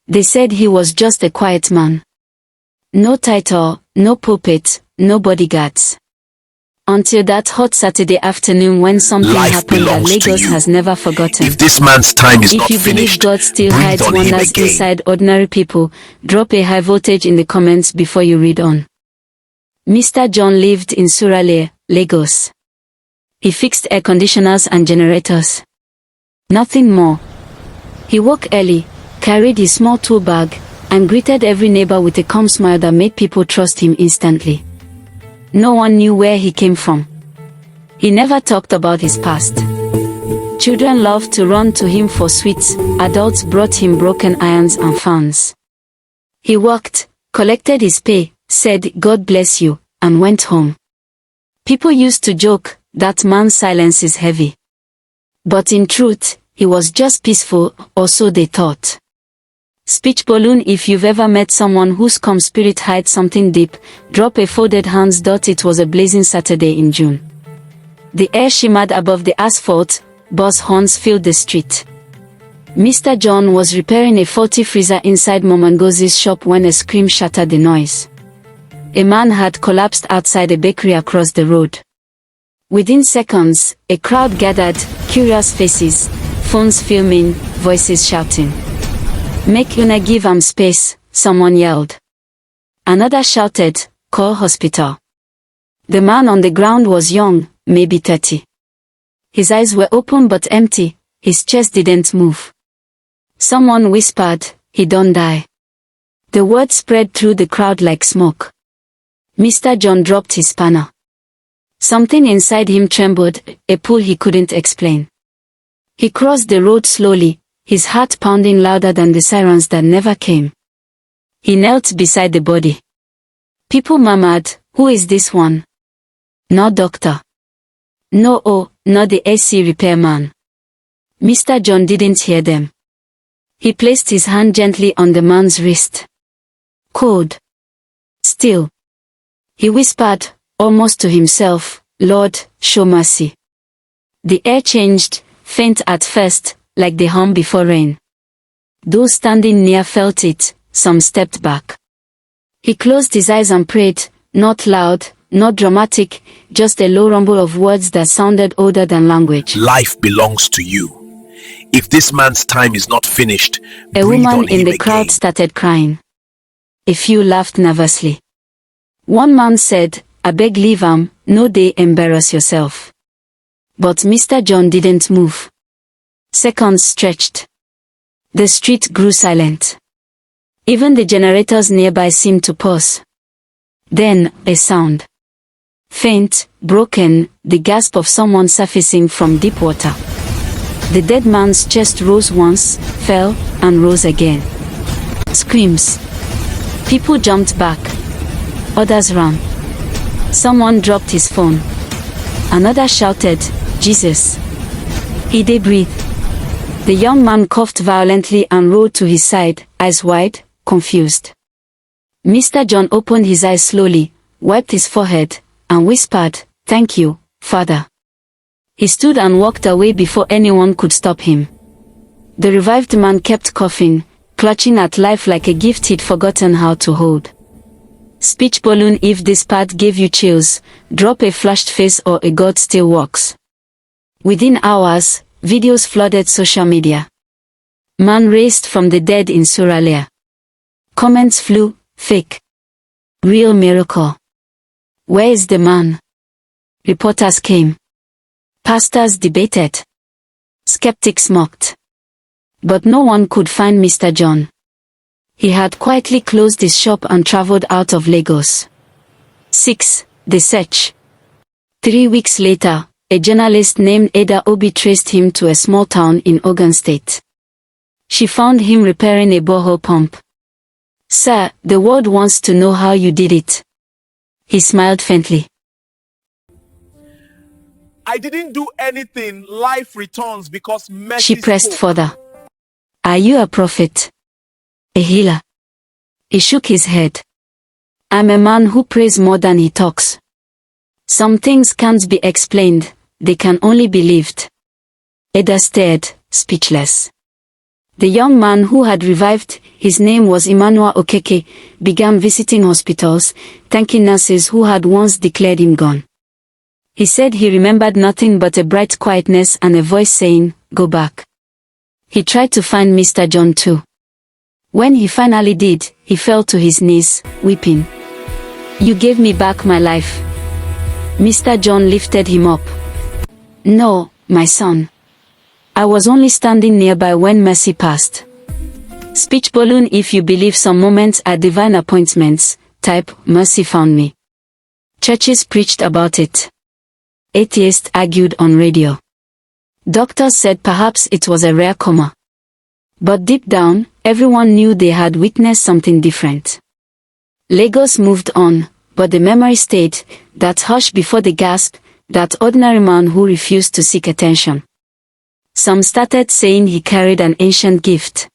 They said he was just a quiet man. No title, no pulpit, no bodyguards. Until that hot Saturday afternoon when something happened that Lagos has never forgotten. If this man's time is not finished, if you believe God still hides wonders inside ordinary people, drop a high voltage in the comments before you read on. Mr. John lived in Surulere, Lagos. He fixed air conditioners and generators. Nothing more. He woke early, carried his small tool bag, and greeted every neighbor with a calm smile that made people trust him instantly. No one knew where he came from. He never talked about his past. Children loved to run to him for sweets, adults brought him broken irons and fans. He worked, collected his pay, said God bless you, and went home. People used to joke, that man's silence is heavy. But in truth, he was just peaceful, or so they thought. Speech balloon. If you've ever met someone whose calm spirit hides something deep, drop a folded hands. It was a blazing Saturday in June. The air shimmered above the asphalt, bus horns filled the street. Mr. John was repairing a faulty freezer inside Mom Ngozi's shop when a scream shattered the noise. A man had collapsed outside a bakery across the road. Within seconds, a crowd gathered, curious faces, phones filming, voices shouting. "Make una give am space," someone yelled. Another shouted, "Call hospital." The man on the ground was young, maybe 30. His eyes were open but empty, his chest didn't move. Someone whispered, "He don't die." The word spread through the crowd like smoke. Mr. John dropped his spanner. Something inside him trembled, a pull he couldn't explain. He crossed the road slowly, his heart pounding louder than the sirens that never came. He knelt beside the body. People murmured, "Who is this one?" "No doctor." "No, oh, not the AC repairman." Mr. John didn't hear them. He placed his hand gently on the man's wrist. Cold. Still. He whispered, almost to himself, "Lord, show mercy." The air changed, faint at first, like the hum before rain. Those standing near felt it, some stepped back. He closed his eyes and prayed, not loud, not dramatic, just a low rumble of words that sounded older than language. Life belongs to you. If this man's time is not finished, a woman in the crowd started crying. A few laughed nervously. One man said, "I beg leave am, no dey embarrass yourself." But Mr. John didn't move. Seconds stretched. The street grew silent. Even the generators nearby seemed to pause. Then, a sound. Faint, broken, the gasp of someone surfacing from deep water. The dead man's chest rose once, fell, and rose again. Screams. People jumped back. Others ran. Someone dropped his phone. Another shouted, "Jesus." He did breathe. The young man coughed violently and rolled to his side, eyes wide, confused. Mr. John opened his eyes slowly, wiped his forehead, and whispered, "Thank you, Father." He stood and walked away before anyone could stop him. The revived man kept coughing, clutching at life like a gift he'd forgotten how to hold. Speech balloon. If this part gave you chills, drop a flushed face or a God still walks. Within hours, videos flooded social media. Man raised from the dead in Surulere. Comments flew, fake. Real miracle. Where is the man? Reporters came. Pastors debated. Skeptics mocked. But no one could find Mr. John. He had quietly closed his shop and traveled out of Lagos. 6. The search. 3 weeks later, a journalist named Ada Obi traced him to a small town in Ogun State. She found him repairing a borehole pump. "Sir, the world wants to know how you did it." He smiled faintly. "I didn't do anything. Life returns because mercy." She pressed further. "Are you a prophet? A healer?" He shook his head. "I'm a man who prays more than he talks. Some things can't be explained, they can only be lived." Ada stared, speechless. The young man who had revived, his name was Emmanuel Okeke, began visiting hospitals, thanking nurses who had once declared him gone. He said he remembered nothing but a bright quietness and a voice saying, "Go back." He tried to find Mr. John too. When he finally did, he fell to his knees, weeping. "You gave me back my life." Mr. John lifted him up. "No, my son. I was only standing nearby when mercy passed." Speech balloon. If you believe some moments are divine appointments, type, "Mercy found me." Churches preached about it. Atheists argued on radio. Doctors said perhaps it was a rare coma. But deep down, everyone knew they had witnessed something different. Lagos moved on, but the memory stayed, that hush before the gasp, that ordinary man who refused to seek attention. Some started saying he carried an ancient gift.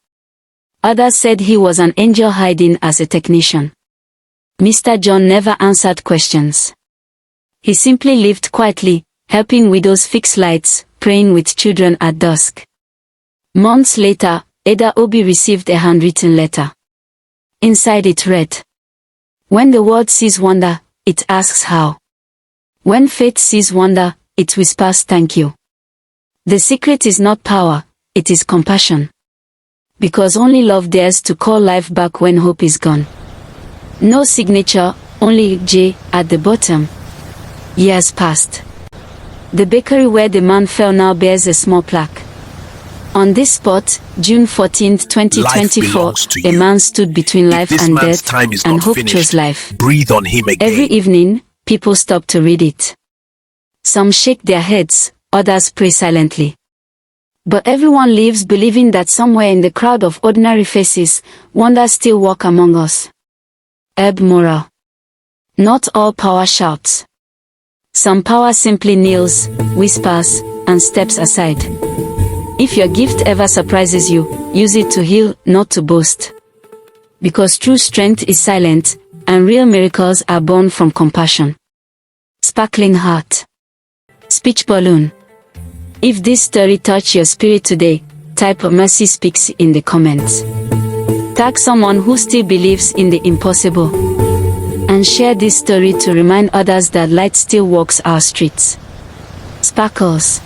Others said he was an angel hiding as a technician. Mr. John never answered questions. He simply lived quietly, helping widows fix lights, praying with children at dusk. Months later, Ada Obi received a handwritten letter. Inside it read, "When the world sees wonder, it asks how. When faith sees wonder, it whispers thank you. The secret is not power, it is compassion. Because only love dares to call life back when hope is gone." No signature, only J at the bottom. Years passed. The bakery where the man fell now bears a small plaque. On this spot, June 14, 2024, a man stood between life and death, and hope chose life. Breathe on him again. Every evening, people stop to read it. Some shake their heads, others pray silently. But everyone lives believing that somewhere in the crowd of ordinary faces, wonders still walk among us. Ebb Moral. Not all power shouts. Some power simply kneels, whispers, and steps aside. If your gift ever surprises you, use it to heal, not to boast. Because true strength is silent, and real miracles are born from compassion. Sparkling Heart. Speech balloon. If this story touched your spirit today, type "Mercy Speaks" in the comments. Tag someone who still believes in the impossible. And share this story to remind others that light still walks our streets. Sparkles.